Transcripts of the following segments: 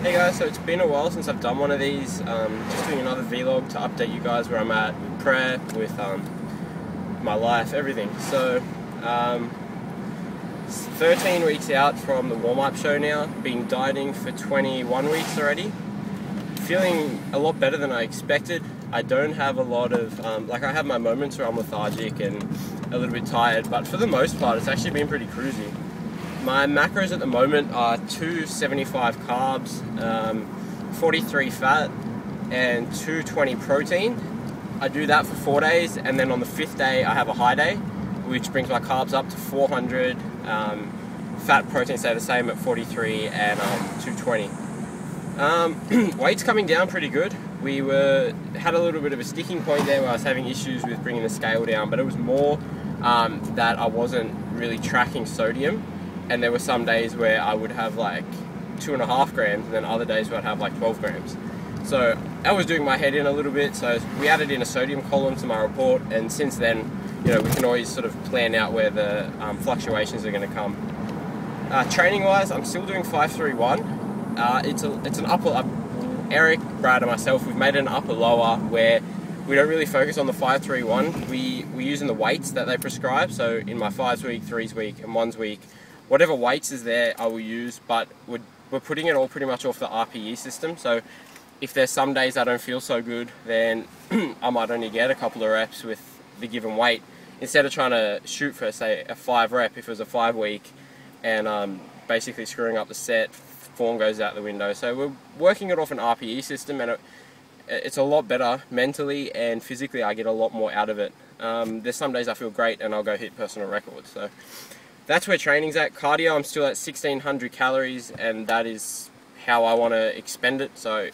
Hey guys, so it's been a while since I've done one of these. Just doing another vlog to update you guys where I'm at with prep, with my life, everything. So 13 weeks out from the warm-up show now, been dieting for 21 weeks already. Feeling a lot better than I expected. I don't have a lot of, I have my moments where I'm lethargic and a little bit tired, but for the most part it's actually been pretty cruisy. My macros at the moment are 275 carbs, 43 fat, and 220 protein. I do that for 4 days, and then on the 5th day I have a high day, which brings my carbs up to 400. Fat, protein stay the same at 43 and 220. Weight's coming down pretty good. We had a little bit of a sticking point there where I was having issues with bringing the scale down, but it was more that I wasn't really tracking sodium. And there were some days where I would have like 2.5 grams, and then other days where I'd have like 12 grams. So that was doing my head in a little bit. So we added in a sodium column to my report, and since then, we can always sort of plan out where the fluctuations are going to come. Training-wise, I'm still doing 531. It's an upper. Eric, Brad, and myself, we've made an upper-lower where we don't really focus on the 531. We're using the weights that they prescribe. So in my 5's week, 3's week, and 1's week, whatever weights is there, I will use, but we're putting it all pretty much off the RPE system. So if there's some days I don't feel so good, then I might only get a couple of reps with the given weight, instead of trying to shoot for, say, a 5 rep if it was a 5 week, and basically screwing up the set, form goes out the window. So we're working it off an RPE system, and it's a lot better mentally and physically. I get a lot more out of it. There's some days I feel great and I'll go hit personal records. So that's where training's at. Cardio, I'm still at 1600 calories, and that is how I want to expend it. So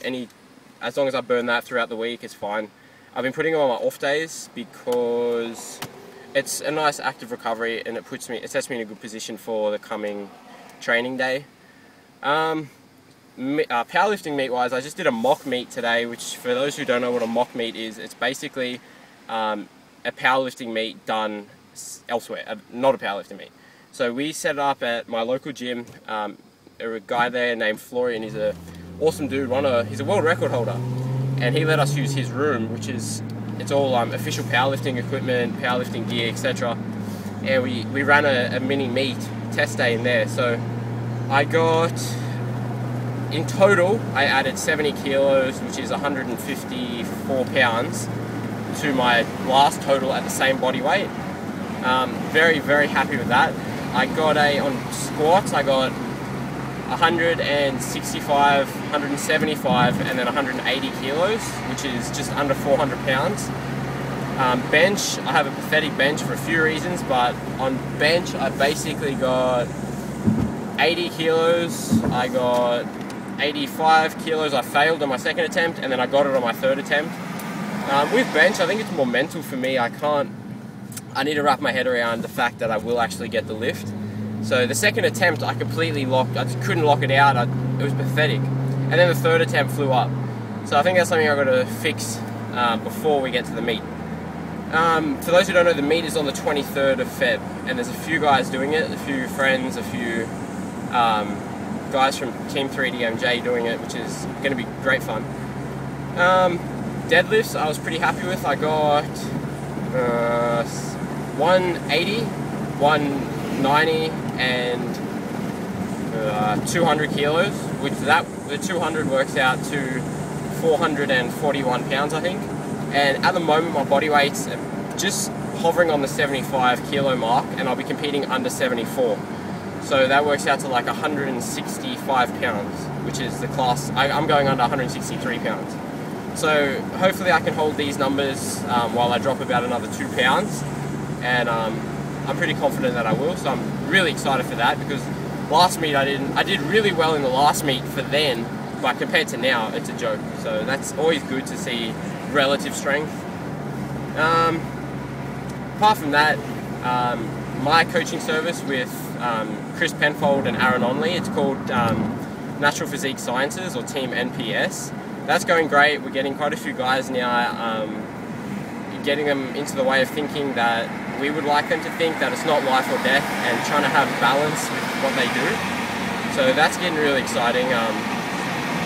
as long as I burn that throughout the week, it's fine. I've been putting it on my off days because it's a nice active recovery, and it sets me in a good position for the coming training day. Powerlifting meet wise, I just did a mock meet today, which for those who don't know what a mock meet is, it's basically a powerlifting meet done elsewhere, not a powerlifting meet. So we set it up at my local gym. A guy there named Florian, he's an awesome dude. He's a world record holder, and he let us use his room, it's all official powerlifting equipment, powerlifting gear, etc. And we ran a mini meet test day in there. So in total, I added 70 kilos, which is 154 pounds, to my last total at the same body weight. Very, very happy with that. On squats, I got 165, 175, and then 180 kilos, which is just under 400 pounds. Bench, I have a pathetic bench for a few reasons, but on bench, I basically got 80 kilos, I got 85 kilos, I failed on my second attempt, and then I got it on my third attempt. With bench, I think it's more mental for me. I need to wrap my head around the fact that I will actually get the lift. So the second attempt, I completely locked. I just couldn't lock it out. It was pathetic. And then the third attempt flew up. So I think that's something I've got to fix before we get to the meet. For those who don't know, the meet is on the 23rd of Feb, and there's a few guys doing it, a few friends, a few guys from Team 3DMJ doing it, which is going to be great fun. Deadlifts, I was pretty happy with. I got 180, 190, and 200 kilos, which the 200 works out to 441 pounds, I think. And at the moment, my body weight's just hovering on the 75 kilo mark, and I'll be competing under 74. So that works out to like 165 pounds, which is the class. I'm going under 163 pounds. So hopefully I can hold these numbers while I drop about another 2 pounds, and I'm pretty confident that I will. So I'm really excited for that, because last meet I did really well in the last meet for then, but compared to now, it's a joke. So that's always good to see relative strength. Apart from that, my coaching service with Chris Penfold and Aaron Onley, it's called Natural Physique Sciences, or Team NPS. That's going great. We're getting quite a few guys now, getting them into the way of thinking that we would like them to think, that it's not life or death, and trying to have balance with what they do. So that's getting really exciting.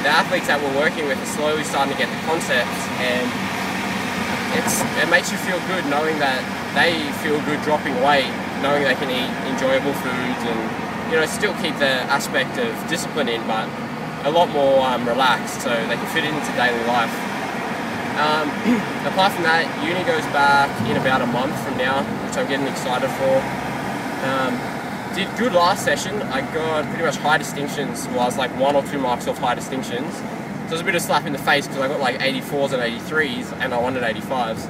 the athletes that we're working with are slowly starting to get the concepts, and it makes you feel good knowing that they feel good dropping weight, knowing they can eat enjoyable foods and, you know, still keep the aspect of discipline in, but a lot more relaxed, so they can fit it into daily life. Apart from that, uni goes back in about a month from now, which I'm getting excited for. Did good last session. I got pretty much high distinctions. Well, I was like 1 or 2 marks off high distinctions. So it was a bit of a slap in the face because I got like 84s and 83s and I wanted 85s.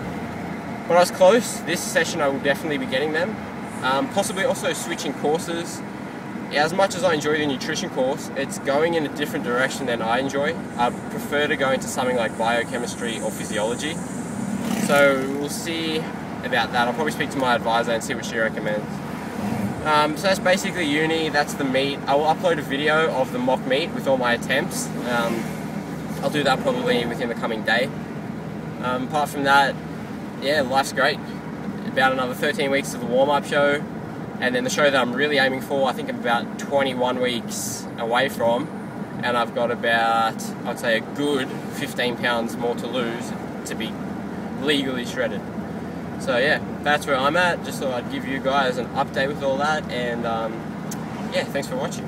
But I was close. This session I will definitely be getting them. Possibly also switching courses. As much as I enjoy the nutrition course, it's going in a different direction than I enjoy. I prefer to go into something like biochemistry or physiology. So we'll see about that. I'll probably speak to my advisor and see what she recommends. So that's basically uni, that's the meet. I will upload a video of the mock meet with all my attempts. I'll do that probably within the coming day. Apart from that, yeah, life's great. About another 13 weeks to the warm-up show, and then the show that I'm really aiming for, I think I'm about 21 weeks away from, and I've got about, I'd say, a good 15 pounds more to lose to be legally shredded. So yeah, that's where I'm at. Just thought I'd give you guys an update with all that, and yeah, thanks for watching.